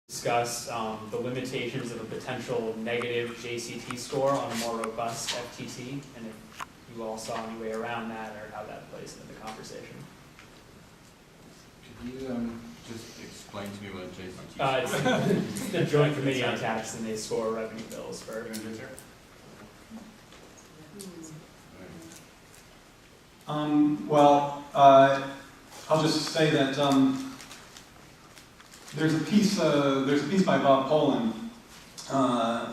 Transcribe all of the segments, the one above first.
discuss the limitations of a potential negative JCT score on a more robust FTT, and if you all saw any way around that or how that plays into the conversation. Could you just explain to me what JCT is? It's the Joint Committee on Tax, and they score revenue bills for. I'll just say that there's a piece by Bob Poland,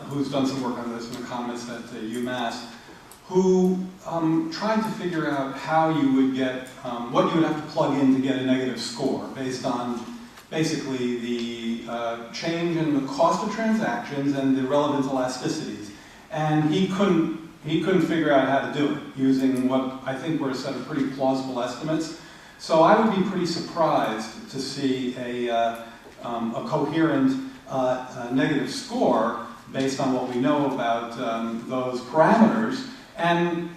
who's done some work on this, an economist at UMass, who tried to figure out how you would get, what you would have to plug in to get a negative score based on basically the change in the cost of transactions and the relevant elasticities. And he couldn't figure out how to do it using what I think were a set of pretty plausible estimates. So I would be pretty surprised to see a coherent negative score based on what we know about those parameters. And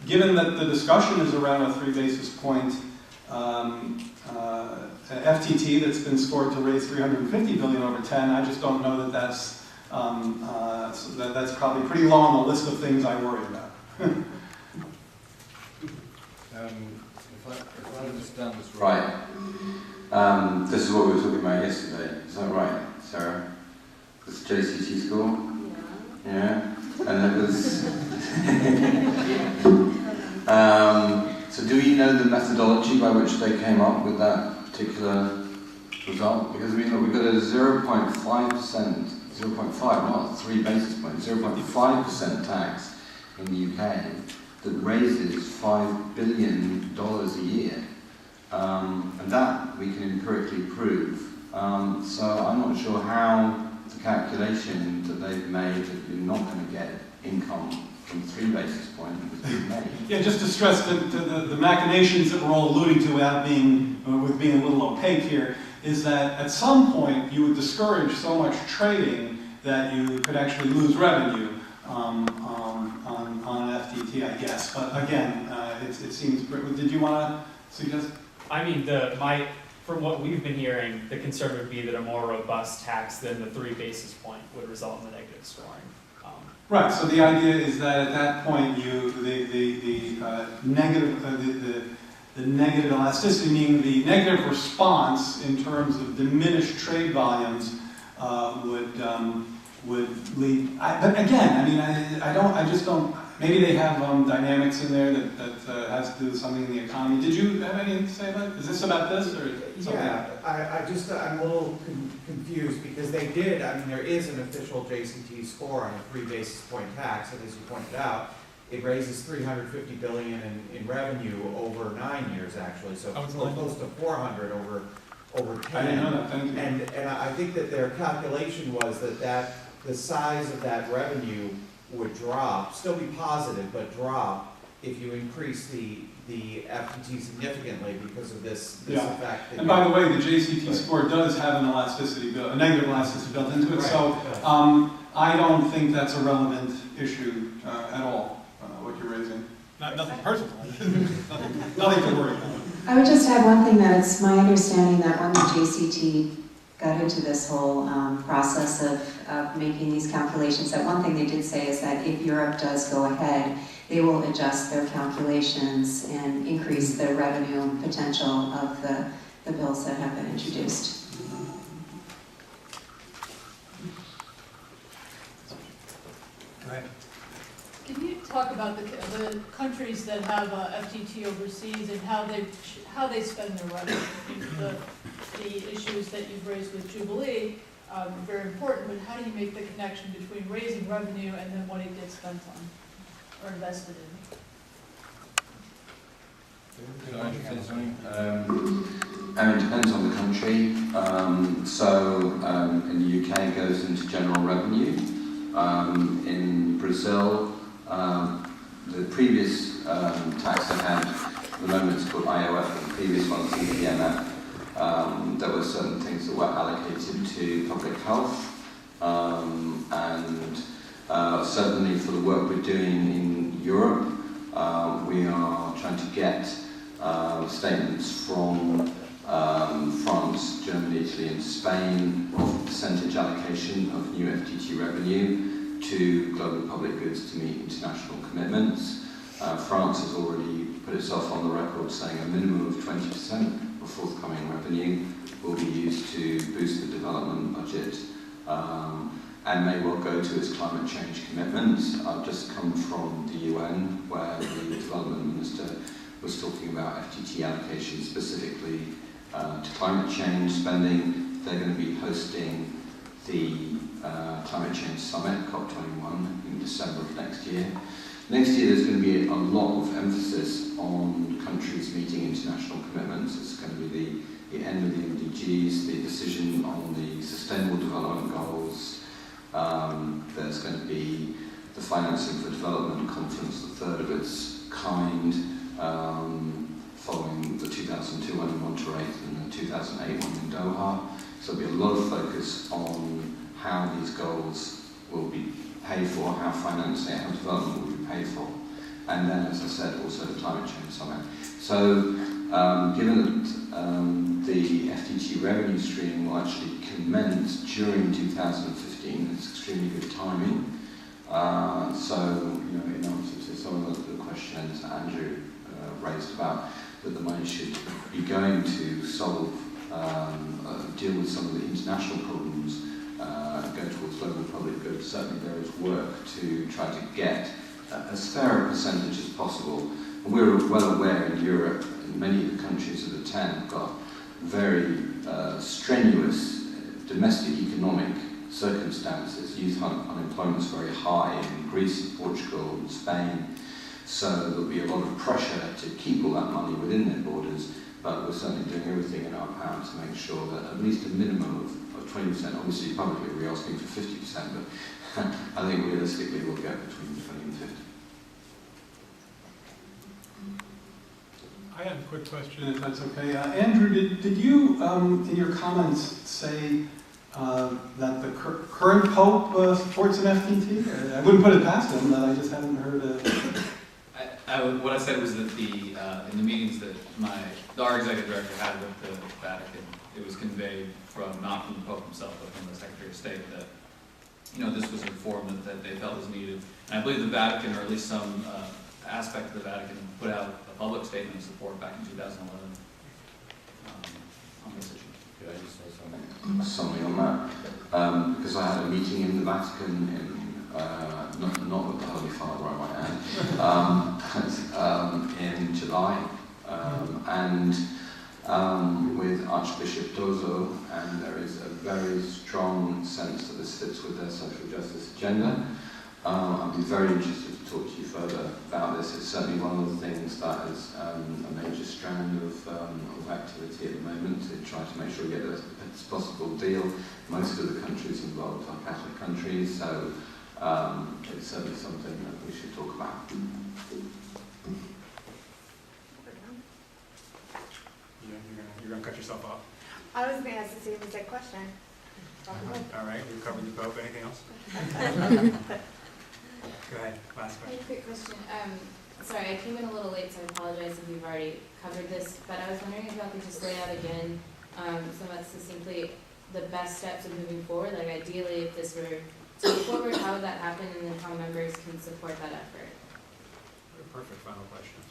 given that the discussion is around a 3 basis point FTT that's been scored to raise $350 billion over 10, I just don't know that that's probably pretty low on the list of things I worry about. If I understand this right, this is what we were talking about yesterday. Is that right, Sarah? This JCT score? Yeah. And it was. So, do we know the methodology by which they came up with that particular result? Because I mean, look, we've got a 0.5%, 0.5, not 3 basis points, 0.5% tax in the UK that raises $5 billion a year. And that we can empirically prove. So I'm not sure how the calculation that they've made that you're not going to get income from 3 basis points has been made. Yeah, just to stress the machinations that we're all alluding to without being, with being a little opaque here, is that at some point you would discourage so much trading that you could actually lose revenue on an FTT, I guess. But again, it seems. Did you want to suggest? I mean, from what we've been hearing, the concern would be that a more robust tax than the 3 basis point would result in the negative scoring. Right. So the idea is that at that point, the negative elasticity, meaning the negative response in terms of diminished trade volumes, would lead. But again, I mean, I just don't. Maybe they have dynamics in there that has to do with something in the economy. Did you have anything to say about it? Is this about this or something? Yeah, I'm a little confused because they did. I mean, there is an official JCT score on a 3 basis point tax, and as you pointed out, it raises $350 billion in revenue over 9 years, actually. So close to 400 over 10. I didn't know that. Thank you. And I think that their calculation was that the size of that revenue would drop, still be positive, but drop if you increase the FTT significantly because of this effect. And by the way, the JCT score does have an elasticity, a negative elasticity built into it. Right. So I don't think that's a relevant issue at all. What you're raising, nothing personal, nothing to worry about. I would just add one thing, that it's my understanding that when the JCT got into this whole process of making these calculations, that one thing they did say is that if Europe does go ahead, they will adjust their calculations and increase the revenue potential of the bills that have been introduced. Right. Can you talk about the countries that have FTT overseas and how they spend their revenue? The issues that you've raised with Jubilee are very important, but how do you make the connection between raising revenue and then what it gets spent on or invested in? And it depends on the country. In the UK it goes into general revenue. In Brazil, the previous tax they had, at the moment it's called IOF, but the previous one's EPNF. There were certain things that were allocated to public health, and certainly for the work we're doing in Europe, we are trying to get statements from France, Germany, Italy and Spain of a percentage allocation of new FTT revenue to global public goods to meet international commitments. France has already put itself on the record saying a minimum of 20% of forthcoming revenue will be used to boost the development budget and may well go to its climate change commitments. I've just come from the UN where the development minister was talking about FTT allocation specifically to climate change spending. They're going to be hosting the Climate Change Summit, COP21, in December of next year. Next year there's going to be a lot of emphasis on countries meeting international commitments. It's going to be the end of the MDGs, the decision on the Sustainable Development Goals. There's going to be the Financing for Development Conference, the third of its kind, following the 2002 one in Monterey and the 2008 one in Doha. So there'll be a lot of focus on how these goals will be paid for, how financing, how development will be paid for. And then, as I said, also the Climate Change Summit. So, given that the FTT revenue stream will actually commence during 2015, it's extremely good timing. So, you know, in answer to some of the questions that Andrew raised about that the money should be going to solve, deal with some of the international problems, go towards global public goods. Certainly there is work to try to get as fair a percentage as possible. And we're well aware in Europe, in many of the countries of the 10 have got very strenuous domestic economic circumstances. Youth unemployment is very high in Greece, and Portugal and Spain. So there'll be a lot of pressure to keep all that money within their borders, but we're certainly doing everything in our power to make sure that at least a minimum of 20%, obviously publicly we're asking for 50%, but I think realistically we'll get between 20 and 50. I have a quick question, if that's okay. Andrew, did you, in your comments, say that the current Pope supports an FTT? I wouldn't put it past him, but I just haven't heard what I said was that in the meetings that our executive director had with the Vatican, it was conveyed not from the Pope himself, but from the Secretary of State that, you know, this was a reform that they felt was needed. And I believe the Vatican, or at least some aspect of the Vatican, put out a public statement of support back in 2011 on this issue. Could I just say something on that? Because I had a meeting in the Vatican in not with the Holy Father, I might add, in July, and with Archbishop Dozo, and there is a very strong sense that this fits with their social justice agenda. I'd be very interested to talk to you further about this. It's certainly one of the things that is a major strand of activity at the moment to try to make sure we get the best possible deal. Most of the countries involved are Catholic countries, so it's certainly something that we should talk about. You're gonna cut yourself off. I was going to ask the same exact question. All right, we've covered the Pope. Anything else? Go ahead, last I have question. a quick question. Sorry, I came in a little late, so I apologize if you've already covered this, but I was wondering if I could just lay out again, somewhat succinctly, the best steps of moving forward. Like ideally, if this were to move forward, how would that happen, and then how members can support that effort? Perfect final question.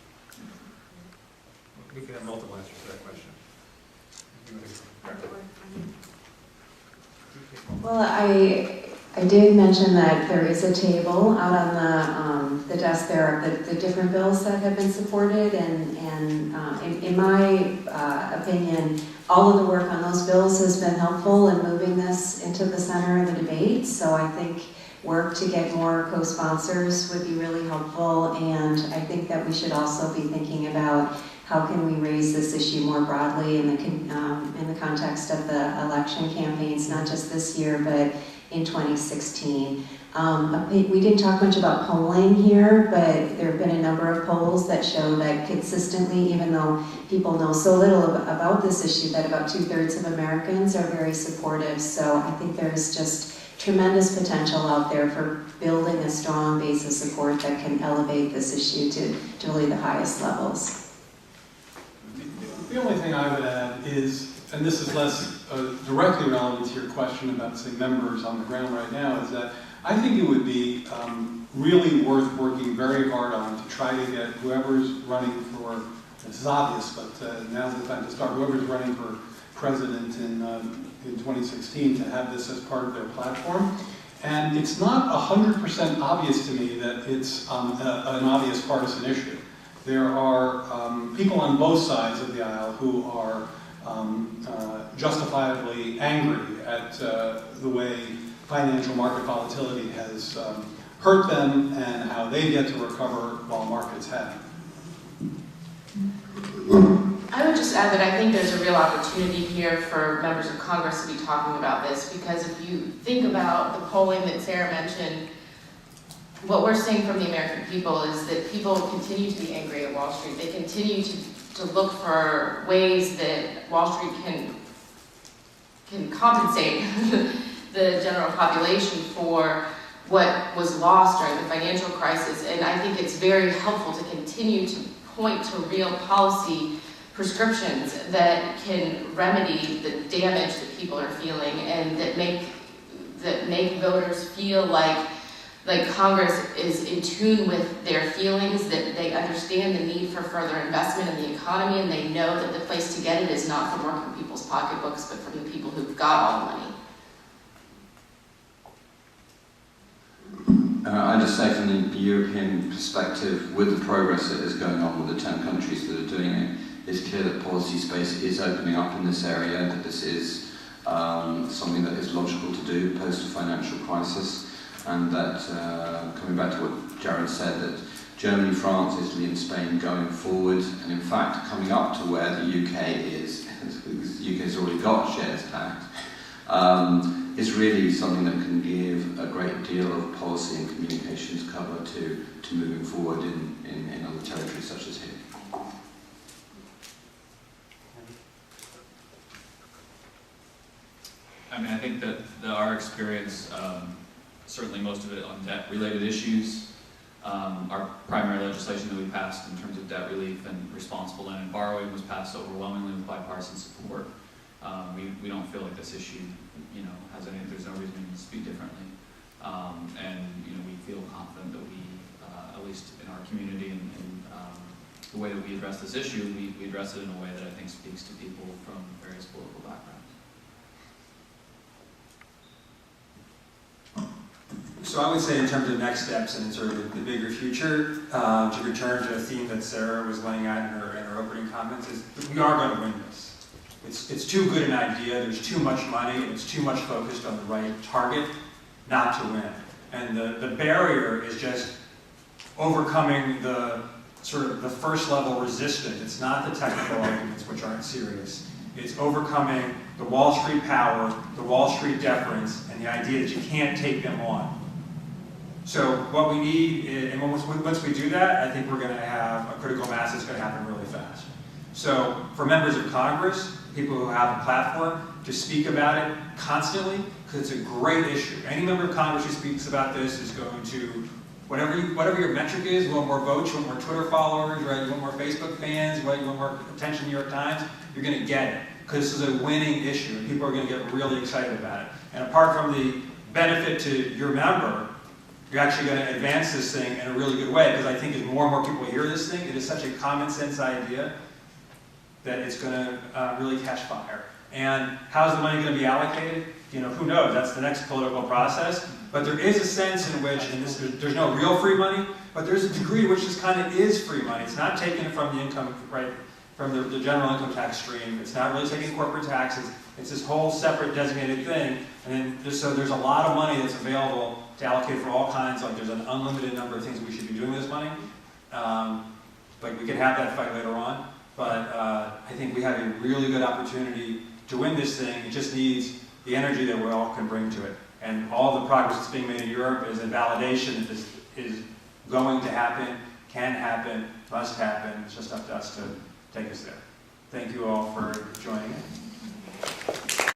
We could have multiple answers to that question. Well, I did mention that there is a table out on the desk there of the different bills that have been supported, and in my opinion, all of the work on those bills has been helpful in moving this into the center of the debate. So I think work to get more co-sponsors would be really helpful, and I think that we should also be thinking about how can we raise this issue more broadly in the context of the election campaigns, not just this year, but in 2016. We didn't talk much about polling here, but there have been a number of polls that show that consistently, even though people know so little about this issue, that about 2/3 of Americans are very supportive. So I think there's just tremendous potential out there for building a strong base of support that can elevate this issue to really the highest levels. The only thing I would add is, and this is less directly relevant to your question about, say, members on the ground right now, is that I think it would be really worth working very hard on to try to get whoever's running for, this is obvious, but now's the time to start, whoever's running for president in 2016 to have this as part of their platform. And it's not 100% obvious to me that it's an obvious partisan issue. There are people on both sides of the aisle who are justifiably angry at the way financial market volatility has hurt them and how they get to recover while markets haven't. I would just add that I think there's a real opportunity here for members of Congress to be talking about this, because if you think about the polling that Sarah mentioned, what we're seeing from the American people is that people continue to be angry at Wall Street. They continue to look for ways that Wall Street can compensate the general population for what was lost during the financial crisis. And I think it's very helpful to continue to point to real policy prescriptions that can remedy the damage that people are feeling and that make voters feel like Congress is in tune with their feelings, that they understand the need for further investment in the economy, and they know that the place to get it is not from working people's pocketbooks, but from the people who've got all the money. I just say from the European perspective, with the progress that is going on with the 10 countries that are doing it, it's clear that policy space is opening up in this area, that this is something that is logical to do post a financial crisis, and that, coming back to what Jared said, that Germany, France, Italy and Spain going forward, and in fact coming up to where the UK is, because the UK has already got a shares tax, is really something that can give a great deal of policy and communications cover to moving forward in other territories such as here. I mean, I think that our experience, certainly most of it on debt-related issues, our primary legislation that we passed in terms of debt relief and responsible lending and borrowing was passed overwhelmingly with bipartisan support. We don't feel like this issue, has any. There's no reason to speak differently, and we feel confident that we, at least in our community and the way that we address this issue, we address it in a way that I think speaks to people from various political backgrounds. So I would say in terms of next steps and sort of the bigger future, to return to a theme that Sarah was laying out in her opening comments, is that we are going to win this. It's too good an idea, there's too much money, and it's too much focused on the right target not to win. And the barrier is just overcoming the sort of the first level resistance. It's not the technical arguments, which aren't serious. It's overcoming the Wall Street power, the Wall Street deference, and the idea that you can't take them on. So what we need, and once we do that, I think we're going to have a critical mass that's going to happen really fast. So for members of Congress, people who have a platform, to speak about it constantly, because it's a great issue. Any member of Congress who speaks about this is going to, whatever your metric is, you want more votes, you want more Twitter followers, right? You want more Facebook fans, right? You want more attention in New York Times, you're going to get it. Because this is a winning issue, and people are going to get really excited about it. And apart from the benefit to your member, you're actually going to advance this thing in a really good way, because I think as more and more people hear this thing, it is such a common sense idea that it's going to really catch fire. And how's the money going to be allocated? Who knows? That's the next political process. But there is a sense in which, and there's no real free money, but there's a degree to which this kind of is free money. It's not taken from the income, right, from the general income tax stream. It's not really taking corporate taxes. It's this whole separate designated thing. And then so there's a lot of money that's available to allocate for all kinds. Like there's an unlimited number of things we should be doing with this money. Like we can have that fight later on. But I think we have a really good opportunity to win this thing. It just needs the energy that we all can bring to it. And all the progress that's being made in Europe is a validation that this is going to happen, can happen, must happen. It's just up to us to take us there. Thank you all for joining.